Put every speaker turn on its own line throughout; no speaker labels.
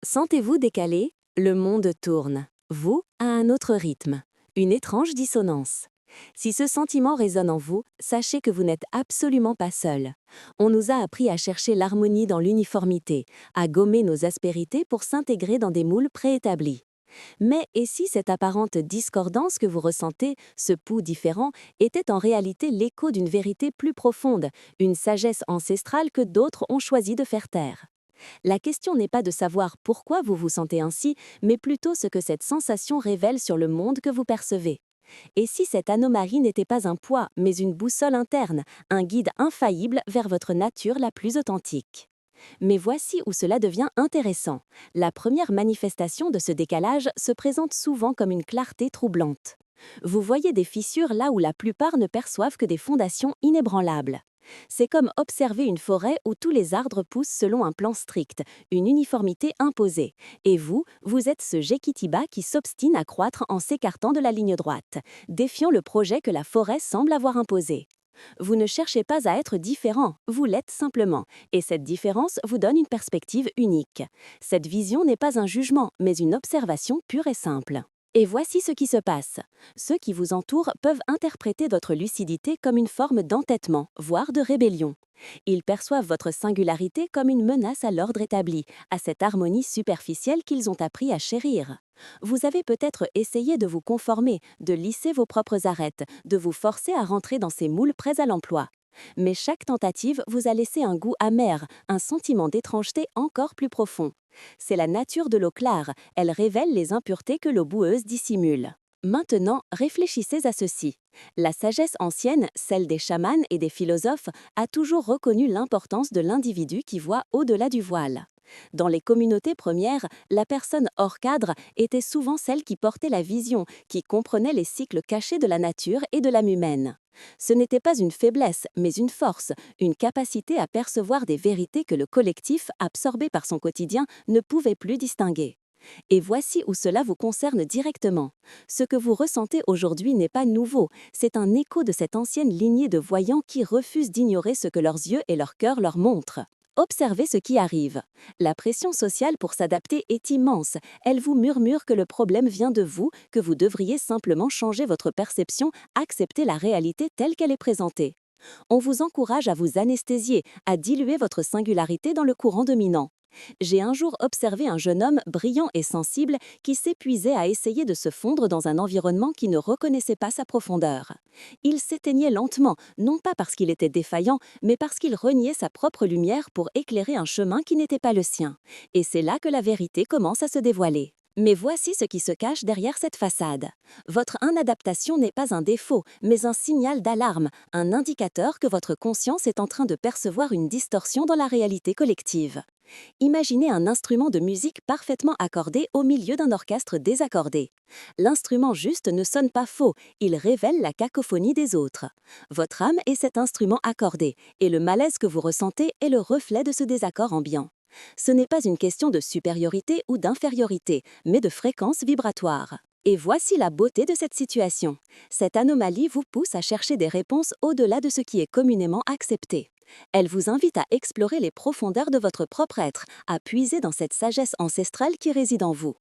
Sentez-vous décalé? Le monde tourne. Vous, à un autre rythme. Une étrange dissonance. Si ce sentiment résonne en vous, sachez que vous n'êtes absolument pas seul. On nous a appris à chercher l'harmonie dans l'uniformité, à gommer nos aspérités pour s'intégrer dans des moules préétablis. Mais et si cette apparente discordance que vous ressentez, ce pouls différent, était en réalité l'écho d'une vérité plus profonde, une sagesse ancestrale que d'autres ont choisi de faire taire? La question n'est pas de savoir pourquoi vous vous sentez ainsi, mais plutôt ce que cette sensation révèle sur le monde que vous percevez. Et si cette anomalie n'était pas un poids, mais une boussole interne, un guide infaillible vers votre nature la plus authentique? Mais voici où cela devient intéressant. La première manifestation de ce décalage se présente souvent comme une clarté troublante. Vous voyez des fissures là où la plupart ne perçoivent que des fondations inébranlables. C'est comme observer une forêt où tous les arbres poussent selon un plan strict, une uniformité imposée. Et vous, vous êtes ce Jequitiba qui s'obstine à croître en s'écartant de la ligne droite, défiant le projet que la forêt semble avoir imposé. Vous ne cherchez pas à être différent, vous l'êtes simplement, et cette différence vous donne une perspective unique. Cette vision n'est pas un jugement, mais une observation pure et simple. Et voici ce qui se passe. Ceux qui vous entourent peuvent interpréter votre lucidité comme une forme d'entêtement, voire de rébellion. Ils perçoivent votre singularité comme une menace à l'ordre établi, à cette harmonie superficielle qu'ils ont appris à chérir. Vous avez peut-être essayé de vous conformer, de lisser vos propres arêtes, de vous forcer à rentrer dans ces moules prêts à l'emploi. Mais chaque tentative vous a laissé un goût amer, un sentiment d'étrangeté encore plus profond. C'est la nature de l'eau clare, elle révèle les impuretés que l'eau boueuse dissimule. Maintenant, réfléchissez à ceci. La sagesse ancienne, celle des chamans et des philosophes, a toujours reconnu l'importance de l'individu qui voit au-delà du voile. Dans les communautés premières, la personne hors cadre était souvent celle qui portait la vision, qui comprenait les cycles cachés de la nature et de l'âme humaine. Ce n'était pas une faiblesse, mais une force, une capacité à percevoir des vérités que le collectif, absorbé par son quotidien, ne pouvait plus distinguer. Et voici où cela vous concerne directement. Ce que vous ressentez aujourd'hui n'est pas nouveau, c'est un écho de cette ancienne lignée de voyants qui refusent d'ignorer ce que leurs yeux et leur cœur leur montrent. Observez ce qui arrive. La pression sociale pour s'adapter est immense. Elle vous murmure que le problème vient de vous, que vous devriez simplement changer votre perception, accepter la réalité telle qu'elle est présentée. On vous encourage à vous anesthésier, à diluer votre singularité dans le courant dominant. J'ai un jour observé un jeune homme brillant et sensible qui s'épuisait à essayer de se fondre dans un environnement qui ne reconnaissait pas sa profondeur. Il s'éteignait lentement, non pas parce qu'il était défaillant, mais parce qu'il reniait sa propre lumière pour éclairer un chemin qui n'était pas le sien. Et c'est là que la vérité commence à se dévoiler. Mais voici ce qui se cache derrière cette façade. Votre inadaptation n'est pas un défaut, mais un signal d'alarme, un indicateur que votre conscience est en train de percevoir une distorsion dans la réalité collective. Imaginez un instrument de musique parfaitement accordé au milieu d'un orchestre désaccordé. L'instrument juste ne sonne pas faux, il révèle la cacophonie des autres. Votre âme est cet instrument accordé, et le malaise que vous ressentez est le reflet de ce désaccord ambiant. Ce n'est pas une question de supériorité ou d'infériorité, mais de fréquence vibratoire. Et voici la beauté de cette situation. Cette anomalie vous pousse à chercher des réponses au-delà de ce qui est communément accepté. Elle vous invite à explorer les profondeurs de votre propre être, à puiser dans cette sagesse ancestrale qui réside en vous.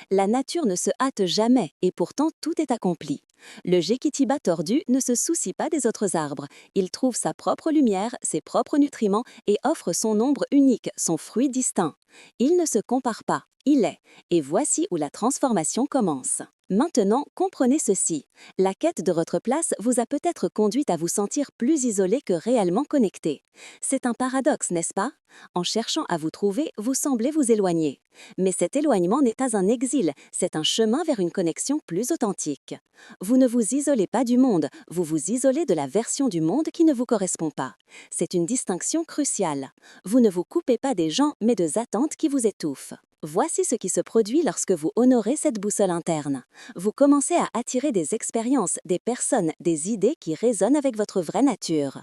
La nature ne se hâte jamais et pourtant tout est accompli. Le Jequitiba tordu ne se soucie pas des autres arbres. Il trouve sa propre lumière, ses propres nutriments et offre son ombre unique, son fruit distinct. Il ne se compare pas, il est. Et voici où la transformation commence. Maintenant, comprenez ceci. La quête de votre place vous a peut-être conduite à vous sentir plus isolé que réellement connecté. C'est un paradoxe, n'est-ce pas? En cherchant à vous trouver, vous semblez vous éloigner. Mais cet éloignement n'est pas un exil, c'est un chemin vers une connexion plus authentique. Vous ne vous isolez pas du monde, vous vous isolez de la version du monde qui ne vous correspond pas. C'est une distinction cruciale. Vous ne vous coupez pas des gens, mais de attentes qui vous étouffent. Voici ce qui se produit lorsque vous honorez cette boussole interne. Vous commencez à attirer des expériences, des personnes, des idées qui résonnent avec votre vraie nature.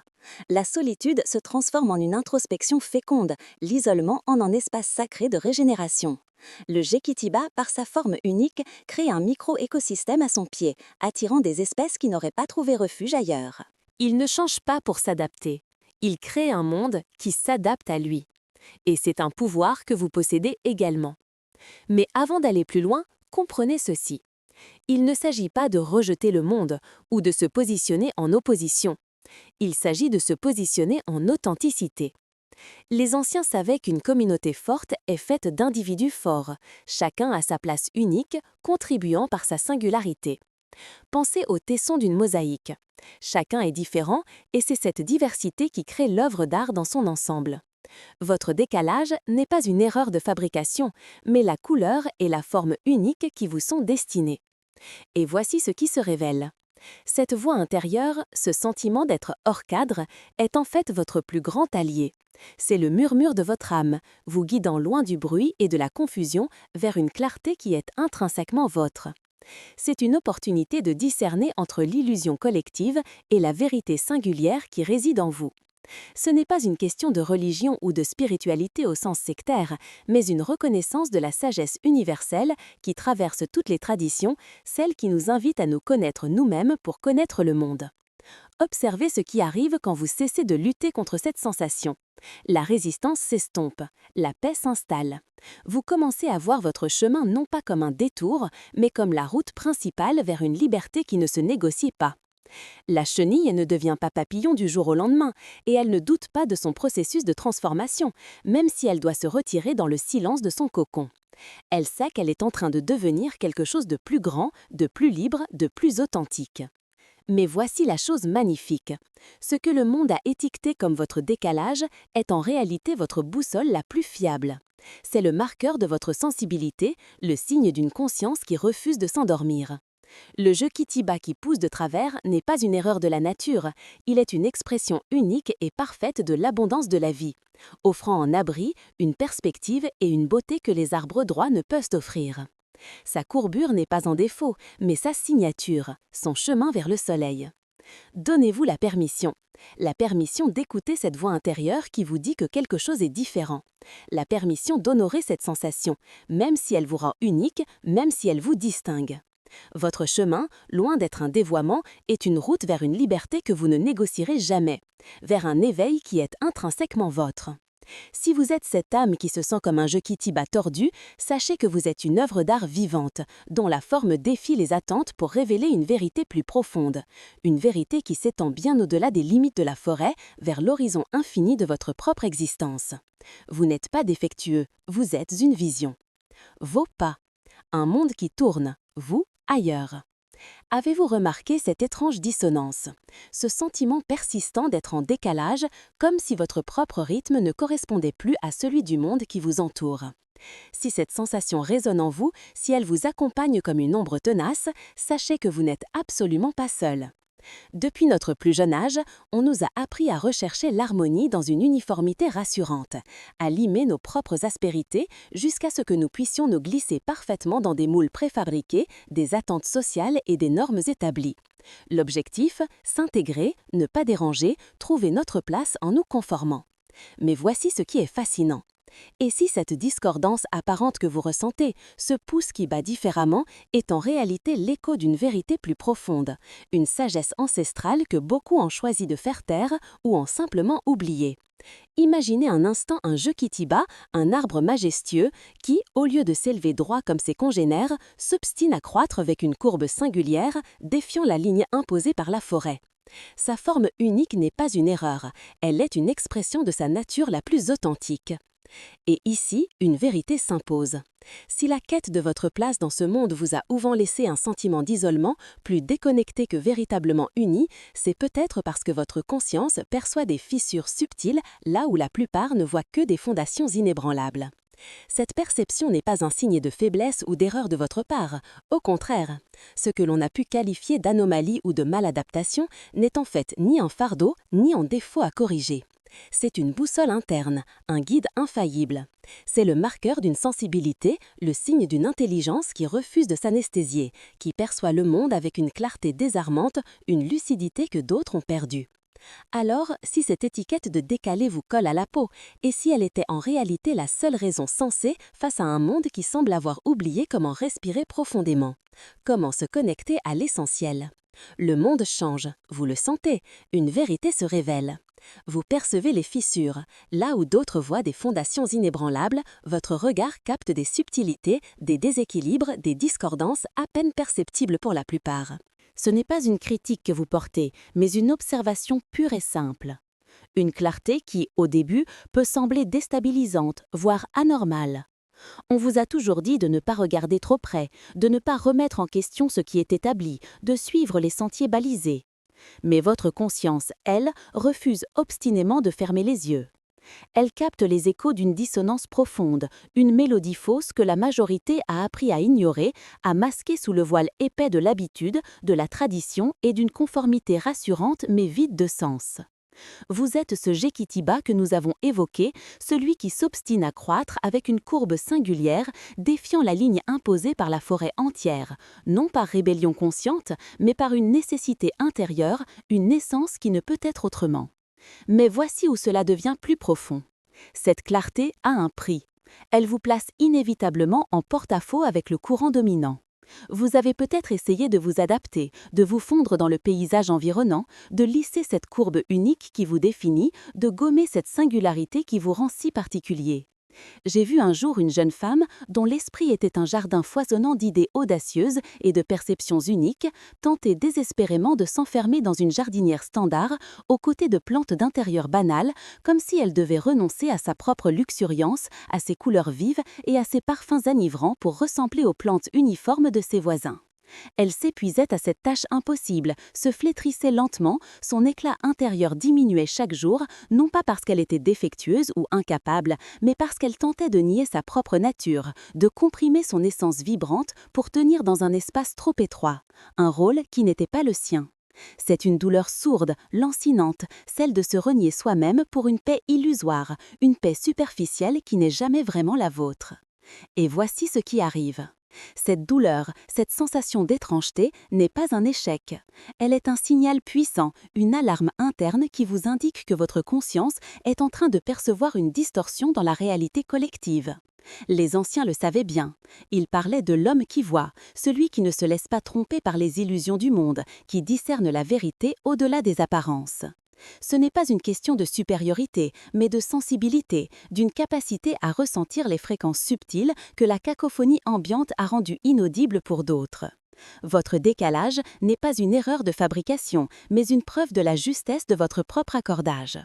La solitude se transforme en une introspection féconde, l'isolement en un espace sacré de régénération. Le Jequitiba, par sa forme unique, crée un micro-écosystème à son pied, attirant des espèces qui n'auraient pas trouvé refuge ailleurs. Il ne change pas pour s'adapter. Il crée un monde qui s'adapte à lui. Et c'est un pouvoir que vous possédez également. Mais avant d'aller plus loin, comprenez ceci. Il ne s'agit pas de rejeter le monde ou de se positionner en opposition. Il s'agit de se positionner en authenticité. Les anciens savaient qu'une communauté forte est faite d'individus forts, chacun à sa place unique, contribuant par sa singularité. Pensez au tesson d'une mosaïque. Chacun est différent et c'est cette diversité qui crée l'œuvre d'art dans son ensemble. Votre décalage n'est pas une erreur de fabrication, mais la couleur et la forme unique qui vous sont destinées. Et voici ce qui se révèle. Cette voix intérieure, ce sentiment d'être hors cadre, est en fait votre plus grand allié. C'est le murmure de votre âme, vous guidant loin du bruit et de la confusion vers une clarté qui est intrinsèquement vôtre. C'est une opportunité de discerner entre l'illusion collective et la vérité singulière qui réside en vous. Ce n'est pas une question de religion ou de spiritualité au sens sectaire, mais une reconnaissance de la sagesse universelle qui traverse toutes les traditions, celle qui nous invite à nous connaître nous-mêmes pour connaître le monde. Observez ce qui arrive quand vous cessez de lutter contre cette sensation. La résistance s'estompe, la paix s'installe. Vous commencez à voir votre chemin non pas comme un détour, mais comme la route principale vers une liberté qui ne se négocie pas. La chenille ne devient pas papillon du jour au lendemain, et elle ne doute pas de son processus de transformation, même si elle doit se retirer dans le silence de son cocon. Elle sait qu'elle est en train de devenir quelque chose de plus grand, de plus libre, de plus authentique. Mais voici la chose magnifique. Ce que le monde a étiqueté comme votre décalage est en réalité votre boussole la plus fiable. C'est le marqueur de votre sensibilité, le signe d'une conscience qui refuse de s'endormir. Le Jequitiba qui pousse de travers n'est pas une erreur de la nature, il est une expression unique et parfaite de l'abondance de la vie, offrant un abri, une perspective et une beauté que les arbres droits ne peuvent offrir. Sa courbure n'est pas en défaut, mais sa signature, son chemin vers le soleil. Donnez-vous la permission d'écouter cette voix intérieure qui vous dit que quelque chose est différent. La permission d'honorer cette sensation, même si elle vous rend unique, même si elle vous distingue. Votre chemin, loin d'être un dévoiement, est une route vers une liberté que vous ne négocierez jamais, vers un éveil qui est intrinsèquement vôtre. Si vous êtes cette âme qui se sent comme un Jequitiba tordu, sachez que vous êtes une œuvre d'art vivante, dont la forme défie les attentes pour révéler une vérité plus profonde, une vérité qui s'étend bien au-delà des limites de la forêt, vers l'horizon infini de votre propre existence. Vous n'êtes pas défectueux, vous êtes une vision. Vos pas. Un monde qui tourne, vous, ailleurs. Avez-vous remarqué cette étrange dissonance, ce sentiment persistant d'être en décalage, comme si votre propre rythme ne correspondait plus à celui du monde qui vous entoure? Si cette sensation résonne en vous, si elle vous accompagne comme une ombre tenace, sachez que vous n'êtes absolument pas seul. Depuis notre plus jeune âge, on nous a appris à rechercher l'harmonie dans une uniformité rassurante, à limer nos propres aspérités jusqu'à ce que nous puissions nous glisser parfaitement dans des moules préfabriqués, des attentes sociales et des normes établies. L'objectif, s'intégrer, ne pas déranger, trouver notre place en nous conformant. Mais voici ce qui est fascinant. Et si cette discordance apparente que vous ressentez, ce pouce qui bat différemment, est en réalité l'écho d'une vérité plus profonde, une sagesse ancestrale que beaucoup ont choisi de faire taire ou ont simplement oublié. Imaginez un instant un Jequitiba, un arbre majestueux, qui, au lieu de s'élever droit comme ses congénères, s'obstine à croître avec une courbe singulière, défiant la ligne imposée par la forêt. Sa forme unique n'est pas une erreur, elle est une expression de sa nature la plus authentique. Et ici, une vérité s'impose. Si la quête de votre place dans ce monde vous a souvent laissé un sentiment d'isolement, plus déconnecté que véritablement uni, c'est peut-être parce que votre conscience perçoit des fissures subtiles là où la plupart ne voient que des fondations inébranlables. Cette perception n'est pas un signe de faiblesse ou d'erreur de votre part. Au contraire, ce que l'on a pu qualifier d'anomalie ou de maladaptation n'est en fait ni un fardeau, ni un défaut à corriger. C'est une boussole interne, un guide infaillible. C'est le marqueur d'une sensibilité, le signe d'une intelligence qui refuse de s'anesthésier, qui perçoit le monde avec une clarté désarmante, une lucidité que d'autres ont perdue. Alors, si cette étiquette de décalé vous colle à la peau, et si elle était en réalité la seule raison sensée face à un monde qui semble avoir oublié comment respirer profondément, comment se connecter à l'essentiel. Le monde change, vous le sentez, une vérité se révèle. Vous percevez les fissures. Là où d'autres voient des fondations inébranlables, votre regard capte des subtilités, des déséquilibres, des discordances à peine perceptibles pour la plupart. Ce n'est pas une critique que vous portez, mais une observation pure et simple. Une clarté qui, au début, peut sembler déstabilisante, voire anormale. On vous a toujours dit de ne pas regarder trop près, de ne pas remettre en question ce qui est établi, de suivre les sentiers balisés. Mais votre conscience, elle, refuse obstinément de fermer les yeux. Elle capte les échos d'une dissonance profonde, une mélodie fausse que la majorité a appris à ignorer, à masquer sous le voile épais de l'habitude, de la tradition et d'une conformité rassurante mais vide de sens. Vous êtes ce Jequitiba que nous avons évoqué, celui qui s'obstine à croître avec une courbe singulière, défiant la ligne imposée par la forêt entière, non par rébellion consciente, mais par une nécessité intérieure, une naissance qui ne peut être autrement. Mais voici où cela devient plus profond. Cette clarté a un prix. Elle vous place inévitablement en porte-à-faux avec le courant dominant. Vous avez peut-être essayé de vous adapter, de vous fondre dans le paysage environnant, de lisser cette courbe unique qui vous définit, de gommer cette singularité qui vous rend si particulier. J'ai vu un jour une jeune femme dont l'esprit était un jardin foisonnant d'idées audacieuses et de perceptions uniques, tenter désespérément de s'enfermer dans une jardinière standard, aux côtés de plantes d'intérieur banales, comme si elle devait renoncer à sa propre luxuriance, à ses couleurs vives et à ses parfums enivrants pour ressembler aux plantes uniformes de ses voisins. Elle s'épuisait à cette tâche impossible, se flétrissait lentement, son éclat intérieur diminuait chaque jour, non pas parce qu'elle était défectueuse ou incapable, mais parce qu'elle tentait de nier sa propre nature, de comprimer son essence vibrante pour tenir dans un espace trop étroit, un rôle qui n'était pas le sien. C'est une douleur sourde, lancinante, celle de se renier soi-même pour une paix illusoire, une paix superficielle qui n'est jamais vraiment la vôtre. Et voici ce qui arrive. Cette douleur, cette sensation d'étrangeté n'est pas un échec. Elle est un signal puissant, une alarme interne qui vous indique que votre conscience est en train de percevoir une distorsion dans la réalité collective. Les anciens le savaient bien. Ils parlaient de l'homme qui voit, celui qui ne se laisse pas tromper par les illusions du monde, qui discerne la vérité au-delà des apparences. Ce n'est pas une question de supériorité, mais de sensibilité, d'une capacité à ressentir les fréquences subtiles que la cacophonie ambiante a rendues inaudibles pour d'autres. Votre décalage n'est pas une erreur de fabrication, mais une preuve de la justesse de votre propre accordage.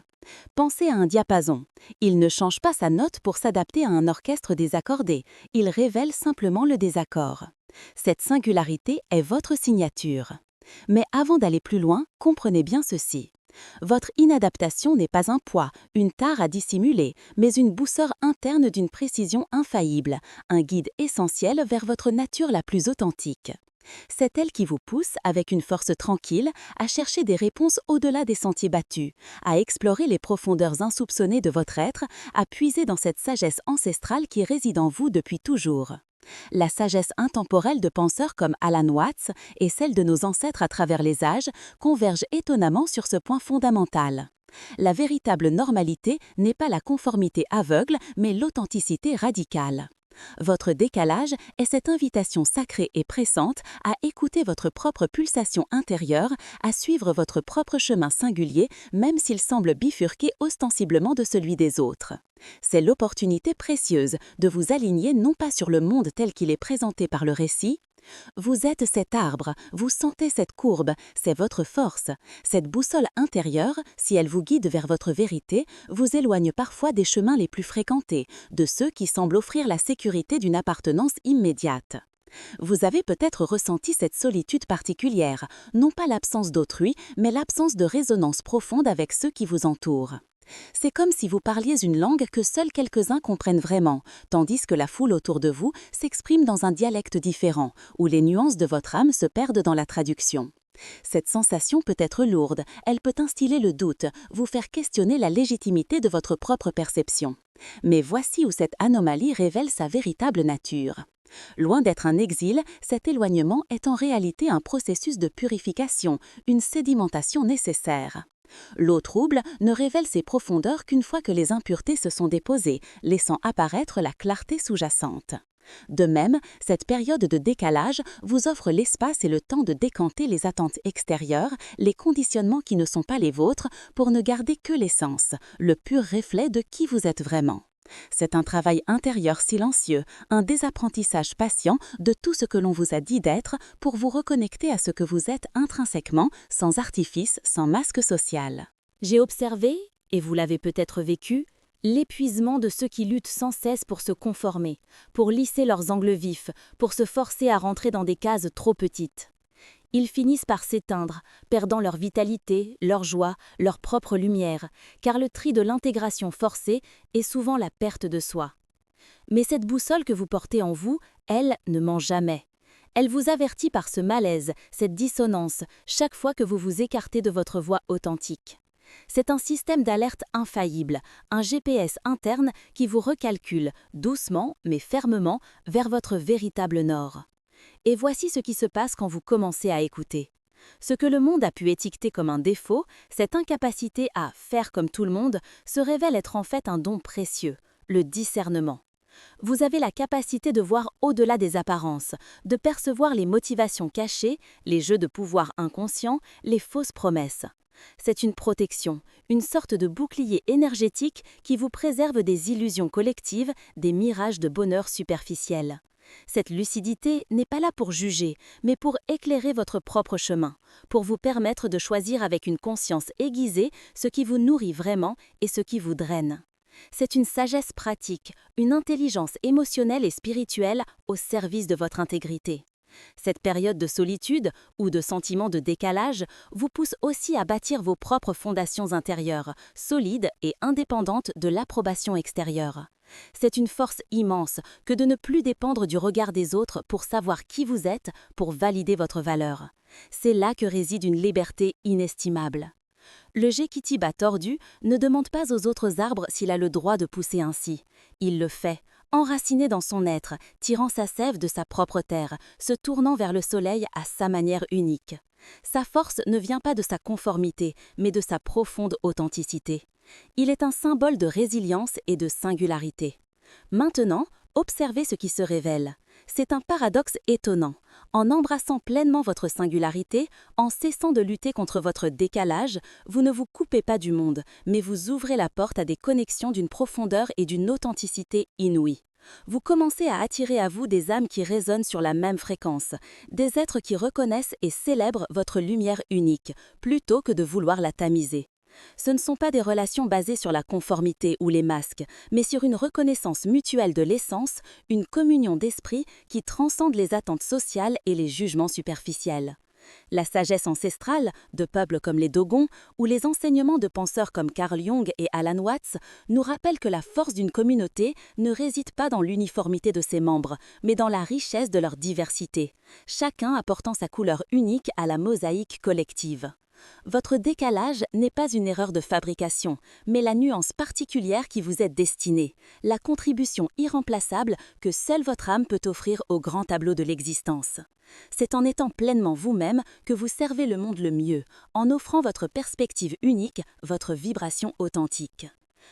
Pensez à un diapason. Il ne change pas sa note pour s'adapter à un orchestre désaccordé, il révèle simplement le désaccord. Cette singularité est votre signature. Mais avant d'aller plus loin, comprenez bien ceci. Votre inadaptation n'est pas un poids, une tare à dissimuler, mais une boussole interne d'une précision infaillible, un guide essentiel vers votre nature la plus authentique. C'est elle qui vous pousse, avec une force tranquille, à chercher des réponses au-delà des sentiers battus, à explorer les profondeurs insoupçonnées de votre être, à puiser dans cette sagesse ancestrale qui réside en vous depuis toujours. La sagesse intemporelle de penseurs comme Alan Watts et celle de nos ancêtres à travers les âges convergent étonnamment sur ce point fondamental. La véritable normalité n'est pas la conformité aveugle, mais l'authenticité radicale. Votre décalage est cette invitation sacrée et pressante à écouter votre propre pulsation intérieure, à suivre votre propre chemin singulier, même s'il semble bifurquer ostensiblement de celui des autres. C'est l'opportunité précieuse de vous aligner non pas sur le monde tel qu'il est présenté par le récit. Vous êtes cet arbre, vous sentez cette courbe, c'est votre force. Cette boussole intérieure, si elle vous guide vers votre vérité, vous éloigne parfois des chemins les plus fréquentés, de ceux qui semblent offrir la sécurité d'une appartenance immédiate. Vous avez peut-être ressenti cette solitude particulière, non pas l'absence d'autrui, mais l'absence de résonance profonde avec ceux qui vous entourent. C'est comme si vous parliez une langue que seuls quelques-uns comprennent vraiment, tandis que la foule autour de vous s'exprime dans un dialecte différent, où les nuances de votre âme se perdent dans la traduction. Cette sensation peut être lourde, elle peut instiller le doute, vous faire questionner la légitimité de votre propre perception. Mais voici où cette anomalie révèle sa véritable nature. Loin d'être un exil, cet éloignement est en réalité un processus de purification, une sédimentation nécessaire. L'eau trouble ne révèle ses profondeurs qu'une fois que les impuretés se sont déposées, laissant apparaître la clarté sous-jacente.
De même, cette période de décalage vous offre l'espace et le temps de décanter les attentes extérieures, les conditionnements qui ne sont pas les vôtres, pour ne garder que l'essence, le pur reflet de qui vous êtes vraiment. C'est un travail intérieur silencieux, un désapprentissage patient de tout ce que l'on vous a dit d'être pour vous reconnecter à ce que vous êtes intrinsèquement, sans artifice, sans masque social.
J'ai observé, et vous l'avez peut-être vécu, l'épuisement de ceux qui luttent sans cesse pour se conformer, pour lisser leurs angles vifs, pour se forcer à rentrer dans des cases trop petites. Ils finissent par s'éteindre, perdant leur vitalité, leur joie, leur propre lumière, car le tri de l'intégration forcée est souvent la perte de soi. Mais cette boussole que vous portez en vous, elle, ne ment jamais. Elle vous avertit par ce malaise, cette dissonance, chaque fois que vous vous écartez de votre voix authentique. C'est un système d'alerte infaillible, un GPS interne qui vous recalcule, doucement mais fermement, vers votre véritable nord. Et voici ce qui se passe quand vous commencez à écouter. Ce que le monde a pu étiqueter comme un défaut, cette incapacité à faire comme tout le monde, se révèle être en fait un don précieux, le discernement. Vous avez la capacité de voir au-delà des apparences, de percevoir les motivations cachées, les jeux de pouvoir inconscients, les fausses promesses. C'est une protection, une sorte de bouclier énergétique qui vous préserve des illusions collectives, des mirages de bonheur superficiels. Cette lucidité n'est pas là pour juger, mais pour éclairer votre propre chemin, pour vous permettre de choisir avec une conscience aiguisée ce qui vous nourrit vraiment et ce qui vous draine. C'est une sagesse pratique, une intelligence émotionnelle et spirituelle au service de votre intégrité. Cette période de solitude ou de sentiment de décalage vous pousse aussi à bâtir vos propres fondations intérieures, solides et indépendantes de l'approbation extérieure. C'est une force immense que de ne plus dépendre du regard des autres pour savoir qui vous êtes, pour valider votre valeur. C'est là que réside une liberté inestimable. Le Jequitiba tordu ne demande pas aux autres arbres s'il a le droit de pousser ainsi. Il le fait, enraciné dans son être, tirant sa sève de sa propre terre, se tournant vers le soleil à sa manière unique. Sa force ne vient pas de sa conformité, mais de sa profonde authenticité. Il est un symbole de résilience et de singularité. Maintenant, observez ce qui se révèle. C'est un paradoxe étonnant. En embrassant pleinement votre singularité, en cessant de lutter contre votre décalage, vous ne vous coupez pas du monde, mais vous ouvrez la porte à des connexions d'une profondeur et d'une authenticité inouïes. Vous commencez à attirer à vous des âmes qui résonnent sur la même fréquence, des êtres qui reconnaissent et célèbrent votre lumière unique, plutôt que de vouloir la tamiser. Ce ne sont pas des relations basées sur la conformité ou les masques, mais sur une reconnaissance mutuelle de l'essence, une communion d'esprit qui transcende les attentes sociales et les jugements superficiels. La sagesse ancestrale, de peuples comme les Dogons, ou les enseignements de penseurs comme Carl Jung et Alan Watts, nous rappellent que la force d'une communauté ne réside pas dans l'uniformité de ses membres, mais dans la richesse de leur diversité, chacun apportant sa couleur unique à la mosaïque collective. Votre décalage n'est pas une erreur de fabrication, mais la nuance particulière qui vous est destinée, la contribution irremplaçable que seule votre âme peut offrir au grand tableau de l'existence. C'est en étant pleinement vous-même que vous servez le monde le mieux, en offrant votre perspective unique, votre vibration authentique.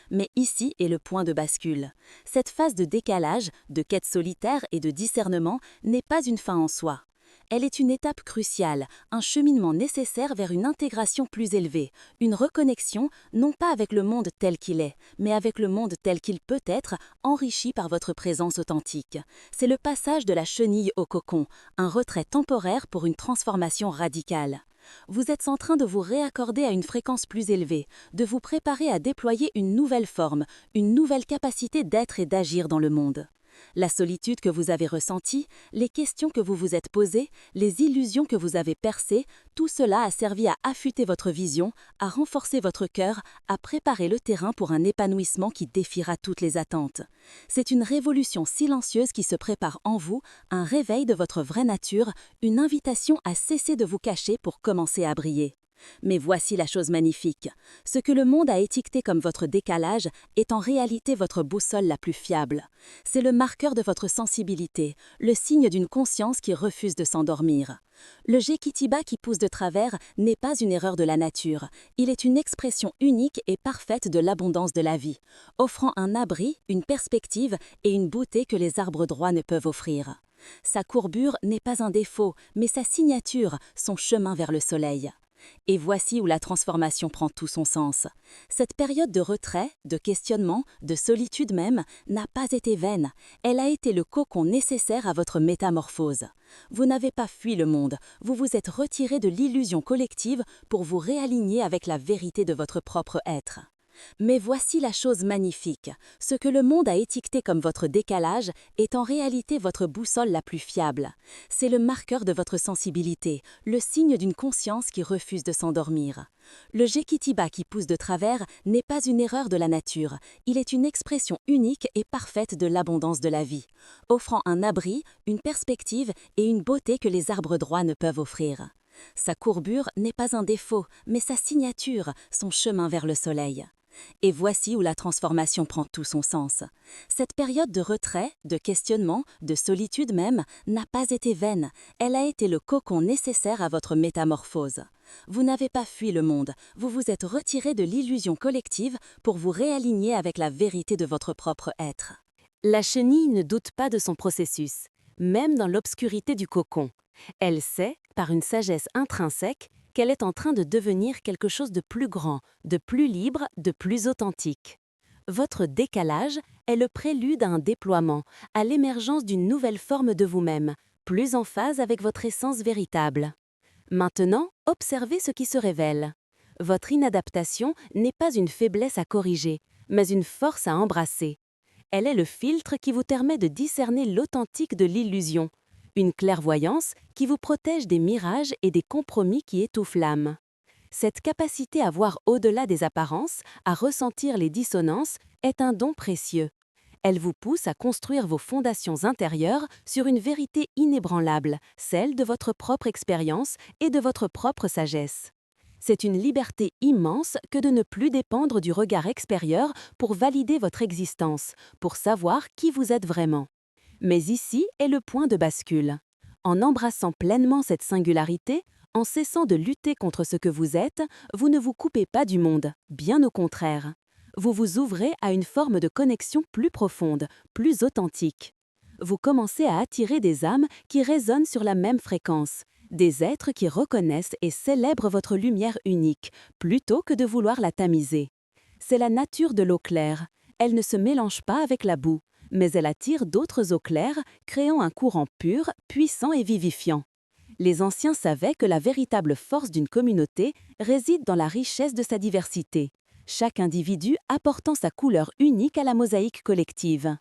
Mais ici est le point de bascule. Cette phase de décalage, de quête solitaire et de discernement n'est pas une fin en soi. Elle est une étape cruciale, un cheminement nécessaire vers une intégration plus élevée, une reconnexion non pas avec le monde tel qu'il est, mais avec le monde tel qu'il peut être, enrichi par votre présence authentique. C'est le passage de la chenille au cocon, un retrait temporaire pour une transformation radicale. Vous êtes en train de vous réaccorder à une fréquence plus élevée, de vous préparer à déployer une nouvelle forme, une nouvelle capacité d'être et d'agir dans le monde. La solitude que vous avez ressentie, les questions que vous vous êtes posées, les illusions que vous avez percées, tout cela a servi à affûter votre vision, à renforcer votre cœur, à préparer le terrain pour un épanouissement qui défiera toutes les attentes. C'est une révolution silencieuse qui se prépare en vous, un réveil de votre vraie nature, une invitation à cesser de vous cacher pour commencer à briller. Mais voici la chose magnifique. Ce que le monde a étiqueté comme votre décalage est en réalité votre boussole la plus fiable. C'est le marqueur de votre sensibilité, le signe d'une conscience qui refuse de s'endormir. Le Jequitiba qui pousse de travers n'est pas une erreur de la nature. Il est une expression unique et parfaite de l'abondance de la vie, offrant un abri, une perspective et une beauté que les arbres droits ne peuvent offrir. Sa courbure n'est pas un défaut, mais sa signature, son chemin vers le soleil. Et voici où la transformation prend tout son sens. Cette période de retrait, de questionnement, de solitude même, n'a pas été vaine. Elle a été le cocon nécessaire à votre métamorphose. Vous n'avez pas fui le monde, vous vous êtes retiré de l'illusion collective pour vous réaligner avec la vérité de votre propre être. Mais voici la chose magnifique. Ce que le monde a étiqueté comme votre décalage est en réalité votre boussole la plus fiable. C'est le marqueur de votre sensibilité, le signe d'une conscience qui refuse de s'endormir. Le Jequitiba qui pousse de travers n'est pas une erreur de la nature. Il est une expression unique et parfaite de l'abondance de la vie, offrant un abri, une perspective et une beauté que les arbres droits ne peuvent offrir. Sa courbure n'est pas un défaut, mais sa signature, son chemin vers le soleil. Et voici où la transformation prend tout son sens. Cette période de retrait, de questionnement, de solitude même, n'a pas été vaine. Elle a été le cocon nécessaire à votre métamorphose. Vous n'avez pas fui le monde, vous vous êtes retiré de l'illusion collective pour vous réaligner avec la vérité de votre propre être.
La chenille ne doute pas de son processus, même dans l'obscurité du cocon. Elle sait, par une sagesse intrinsèque, qu'elle est en train de devenir quelque chose de plus grand, de plus libre, de plus authentique. Votre décalage est le prélude à un déploiement, à l'émergence d'une nouvelle forme de vous-même, plus en phase avec votre essence véritable. Maintenant, observez ce qui se révèle. Votre inadaptation n'est pas une faiblesse à corriger, mais une force à embrasser. Elle est le filtre qui vous permet de discerner l'authentique de l'illusion, une clairvoyance qui vous protège des mirages et des compromis qui étouffent l'âme. Cette capacité à voir au-delà des apparences, à ressentir les dissonances, est un don précieux. Elle vous pousse à construire vos fondations intérieures sur une vérité inébranlable, celle de votre propre expérience et de votre propre sagesse. C'est une liberté immense que de ne plus dépendre du regard extérieur pour valider votre existence, pour savoir qui vous êtes vraiment. Mais ici est le point de bascule. En embrassant pleinement cette singularité, en cessant de lutter contre ce que vous êtes, vous ne vous coupez pas du monde, bien au contraire. Vous vous ouvrez à une forme de connexion plus profonde, plus authentique. Vous commencez à attirer des âmes qui résonnent sur la même fréquence, des êtres qui reconnaissent et célèbrent votre lumière unique, plutôt que de vouloir la tamiser. C'est la nature de l'eau claire. Elle ne se mélange pas avec la boue, mais elle attire d'autres eaux claires, créant un courant pur, puissant et vivifiant. Les anciens savaient que la véritable force d'une communauté réside dans la richesse de sa diversité, chaque individu apportant sa couleur unique à la mosaïque collective.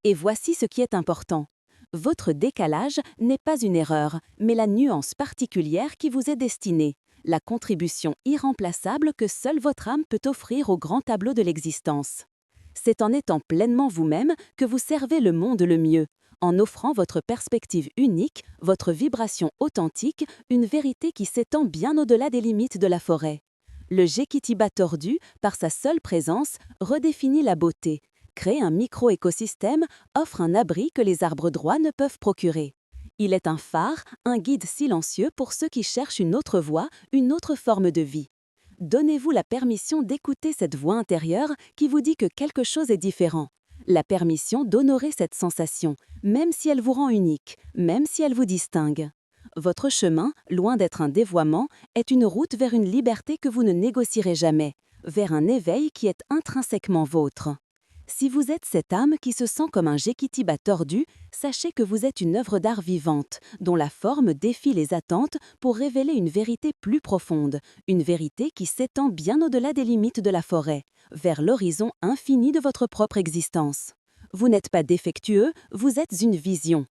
Et voici ce qui est important. Votre décalage n'est pas une erreur, mais la nuance particulière qui vous est destinée, la contribution irremplaçable que seule votre âme peut offrir au grand tableau de l'existence. C'est en étant pleinement vous-même que vous servez le monde le mieux, en offrant votre perspective unique, votre vibration authentique, une vérité qui s'étend bien au-delà des limites de la forêt. Le Jequitiba tordu, par sa seule présence, redéfinit la beauté, crée un micro-écosystème, offre un abri que les arbres droits ne peuvent procurer. Il est un phare, un guide silencieux pour ceux qui cherchent une autre voie, une autre forme de vie. Donnez-vous la permission d'écouter cette voix intérieure qui vous dit que quelque chose est différent. La permission d'honorer cette sensation, même si elle vous rend unique, même si elle vous distingue. Votre chemin, loin d'être un dévoiement, est une route vers une liberté que vous ne négocierez jamais, vers un éveil qui est intrinsèquement vôtre. Si vous êtes cette âme qui se sent comme un Jequitiba tordu, sachez que vous êtes une œuvre d'art vivante, dont la forme défie les attentes pour révéler une vérité plus profonde, une vérité qui s'étend bien au-delà des limites de la forêt, vers l'horizon infini de votre propre existence. Vous n'êtes pas défectueux, vous êtes une vision.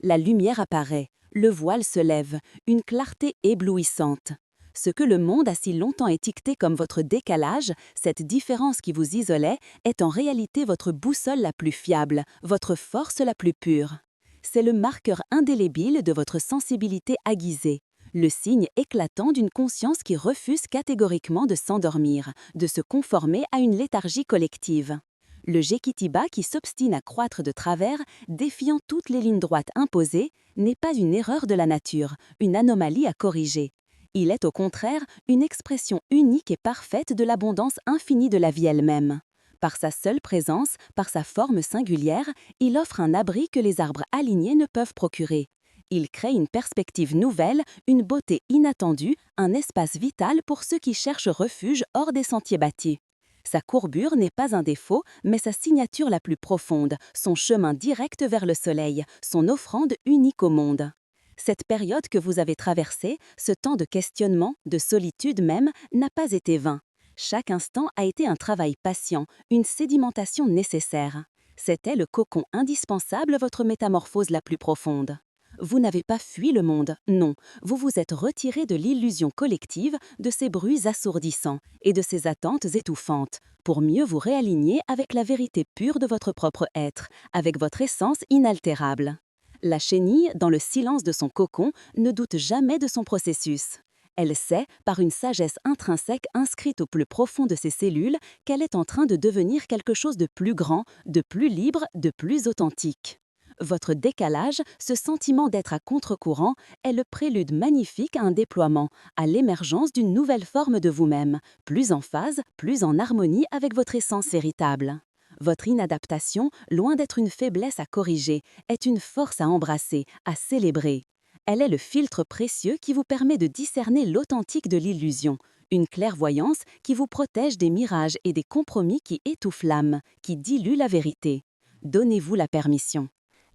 La lumière apparaît, le voile se lève, une clarté éblouissante. Ce que le monde a si longtemps étiqueté comme votre décalage, cette différence qui vous isolait, est en réalité votre boussole la plus fiable, votre force la plus pure. C'est le marqueur indélébile de votre sensibilité aiguisée,
Le signe éclatant d'une conscience qui refuse catégoriquement de s'endormir, de se conformer à une léthargie collective. Le Jequitiba qui s'obstine à croître de travers, défiant toutes les lignes droites imposées, n'est pas une erreur de la nature, une anomalie à corriger. Il est au contraire une expression unique et parfaite de l'abondance infinie de la vie elle-même. Par sa seule présence, par sa forme singulière, il offre un abri que les arbres alignés ne peuvent procurer. Il crée une perspective nouvelle, une beauté inattendue, un espace vital pour ceux qui cherchent refuge hors des sentiers bâtis. Sa courbure n'est pas un défaut, mais sa signature la plus profonde, son chemin direct vers le soleil, son offrande unique au monde. Cette période que vous avez traversée, ce temps de questionnement, de solitude même, n'a pas été vain. Chaque instant a été un travail patient, une sédimentation nécessaire. C'était le cocon indispensable à votre métamorphose la plus profonde. Vous n'avez pas fui le monde, non, vous vous êtes retiré de l'illusion collective, de ces bruits assourdissants et de ces attentes étouffantes, pour mieux vous réaligner avec la vérité pure de votre propre être, avec votre essence inaltérable. La chenille, dans le silence de son cocon, ne doute jamais de son processus. Elle sait, par une sagesse intrinsèque inscrite au plus profond de ses cellules, qu'elle est en train de devenir quelque chose de plus grand, de plus libre, de plus authentique. Votre décalage, ce sentiment d'être à contre-courant, est le prélude magnifique à un déploiement, à l'émergence d'une nouvelle forme de vous-même, plus en phase, plus en harmonie avec votre essence véritable. Votre inadaptation, loin d'être une faiblesse à corriger, est une force à embrasser, à célébrer. Elle est le filtre précieux qui vous permet de discerner l'authentique de l'illusion, une clairvoyance qui vous protège des mirages et des compromis qui étouffent l'âme, qui diluent la vérité. Donnez-vous la permission.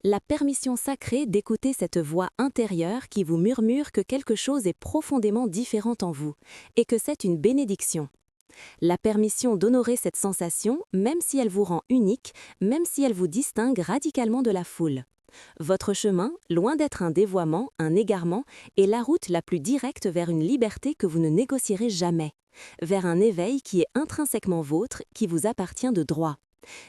La permission sacrée d'écouter cette voix intérieure qui vous murmure que quelque chose est profondément différent en vous, et que c'est une bénédiction. La permission d'honorer cette sensation, même si elle vous rend unique, même si elle vous distingue radicalement de la foule. Votre chemin, loin d'être un dévoiement, un égarement, est la route la plus directe vers une liberté que vous ne négocierez jamais, vers un éveil qui est intrinsèquement vôtre, qui vous appartient de droit.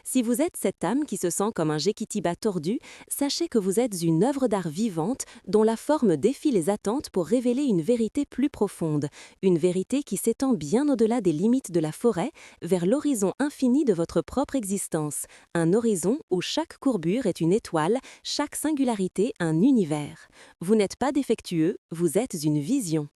Si vous êtes cette âme qui se sent comme un Jequitiba tordu, sachez que vous êtes une œuvre d'art vivante dont la forme défie les attentes pour révéler une vérité plus profonde, une vérité qui s'étend bien au-delà des limites de la forêt, vers l'horizon infini de votre propre existence, un horizon où chaque courbure est une étoile, chaque singularité un univers. Vous n'êtes pas défectueux, vous êtes une vision.